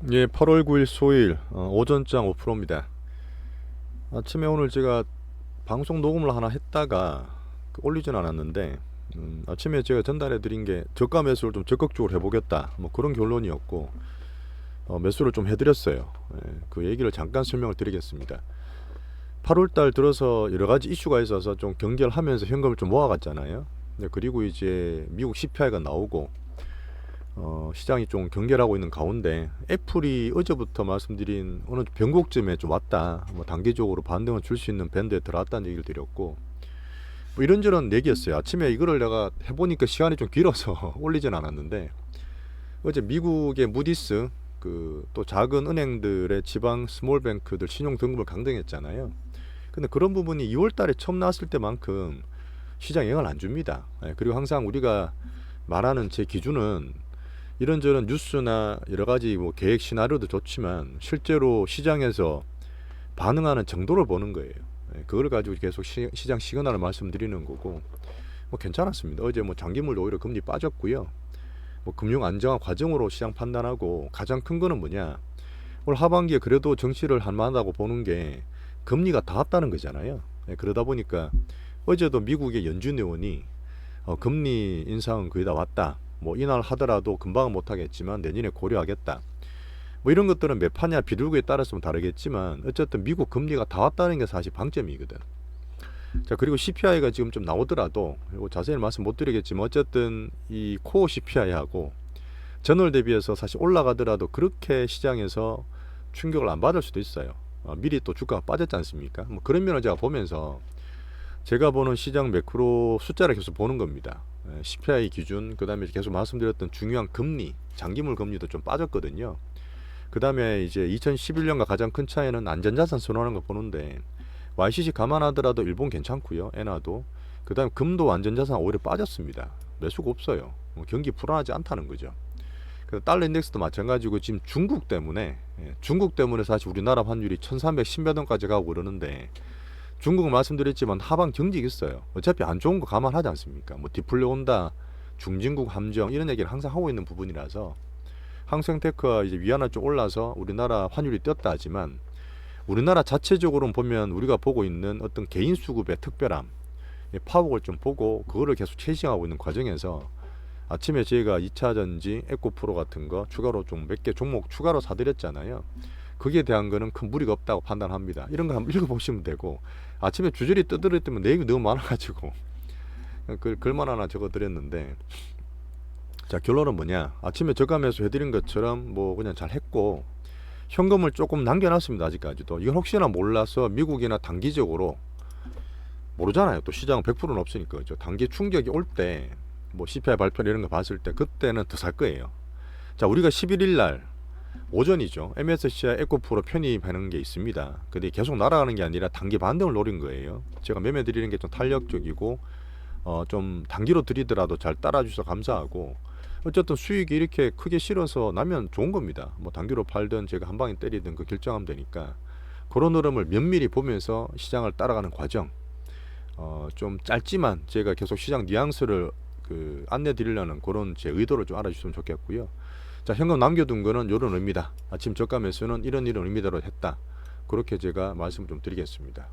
예, 8월 9일 수요일 오전장 5%입니다. 아침에 오늘 제가 방송 녹음을 하나 했다가 올리진 않았는데 아침에 제가 전달해 드린 게 저가 매수를 좀 적극적으로 해보겠다 뭐 그런 결론이었고 매수를 좀 해드렸어요. 예, 그 얘기를 잠깐 설명을 드리겠습니다. 8월 달 들어서 여러 가지 이슈가 있어서 좀 경계하면서 현금을 좀 모아갔잖아요. 그리고 이제 미국 CPI가 나오고 시장이 좀 경계하고 있는 가운데 애플이 어제부터 말씀드린 어느 변곡점에 좀 왔다. 뭐 단기적으로 반등을 줄 수 있는 밴드에 들어왔다는 얘기를 드렸고 뭐 이런저런 얘기였어요. 아침에 이거를 내가 해보니까 시간이 좀 길어서 올리진 않았는데 어제 미국의 무디스 그 또 작은 은행들의 지방 스몰뱅크들 신용 등급을 강등했잖아요. 근데 그런 부분이 2월 달에 처음 나왔을 때만큼 시장 영향을 안 줍니다. 예, 그리고 항상 우리가 말하는 제 기준은 이런저런 뉴스나 여러 가지 뭐 계획 시나리오도 좋지만 실제로 시장에서 반응하는 정도를 보는 거예요. 예, 그걸 가지고 계속 시장 시그널을 말씀드리는 거고 뭐 괜찮았습니다. 어제 뭐 장기물도 오히려 금리 빠졌고요. 뭐 금융 안정화 과정으로 시장 판단하고 가장 큰 거는 뭐냐? 올 하반기에 그래도 정치를 할 만하다고 보는 게 금리가 닿았다는 거잖아요. 예, 그러다 보니까 어제도 미국의 연준 의원이 금리 인상은 거의 다 왔다. 뭐 인하를 하더라도 금방은 못하겠지만 내년에 고려하겠다. 뭐 이런 것들은 매파냐 비둘기에 따라서 좀 다르겠지만 어쨌든 미국 금리가 다 왔다는 게 사실 방점이거든. 자, 그리고 CPI가 지금 좀 나오더라도 이거 자세히 말씀 못 드리겠지만 어쨌든 이 코어 CPI하고 전월 대비해서 사실 올라가더라도 그렇게 시장에서 충격을 안 받을 수도 있어요. 미리 또 주가가 빠졌지 않습니까? 뭐 그런 면을 제가 보면서 제가 보는 시장 매크로 숫자를 계속 보는 겁니다. CPI 기준, 그 다음에 계속 말씀드렸던 중요한 금리, 장기물 금리도 좀 빠졌거든요. 그 다음에 이제 2011년과 가장 큰 차이는 안전자산 선호하는 거 보는데 YCC 감안하더라도 일본 괜찮고요. 엔화도. 그 다음에 금도 안전자산 오히려 빠졌습니다. 매수가 없어요. 경기 불안하지 않다는 거죠. 그래서 달러 인덱스도 마찬가지고 지금 중국 때문에 사실 우리나라 환율이 1310몇 원까지 가고 그러는데 중국은 말씀드렸지만 하방 경직이 있어요. 어차피 안 좋은 거 감안하지 않습니까? 뭐 디플레 온다, 중진국 함정 이런 얘기를 항상 하고 있는 부분이라서 항생테크가 이제 위안화 좀 올라서 우리나라 환율이 뛰었다 하지만 우리나라 자체적으로는 보면 우리가 보고 있는 어떤 개인 수급의 특별함, 파복을 좀 보고 그거를 계속 체싱하고 있는 과정에서 아침에 저희가 2차전지, 에코프로 같은 거 추가로 좀 몇 개 종목 추가로 사드렸잖아요. 거기에 대한 거는 큰 무리가 없다고 판단합니다. 이런 거 한번 읽어보시면 되고 아침에 주저리 떠들었더니 내용이 너무 많아가지고 글만 하나 적어드렸는데 자 결론은 뭐냐 아침에 저감해서 해드린 것처럼 뭐 그냥 잘 했고 현금을 조금 남겨놨습니다. 아직까지도 이건 혹시나 몰라서 미국이나 단기적으로 모르잖아요. 또 시장은 100%는 없으니까 그죠. 단기 충격이 올 때 뭐 CPI 발표 이런 거 봤을 때 그때는 더 살 거예요. 자 우리가 11일 날 오전이죠. MSCI 에코프로 편입하는 게 있습니다. 근데 계속 날아가는 게 아니라 단기 반등을 노린 거예요. 제가 매매 드리는 게 좀 탄력적이고 좀 단기로 드리더라도 잘 따라주셔서 감사하고 어쨌든 수익이 이렇게 크게 실어서 나면 좋은 겁니다. 뭐 단기로 팔든 제가 한 방에 때리든 그 결정하면 되니까 그런 흐름을 면밀히 보면서 시장을 따라가는 과정 좀 짧지만 제가 계속 시장 뉘앙스를 안내 드리려는 그런 제 의도를 좀 알아주시면 좋겠고요. 자 현금 남겨둔 거는 이런 의미다. 아침 저가 매수는 이런 의미대로 했다. 그렇게 제가 말씀을 좀 드리겠습니다.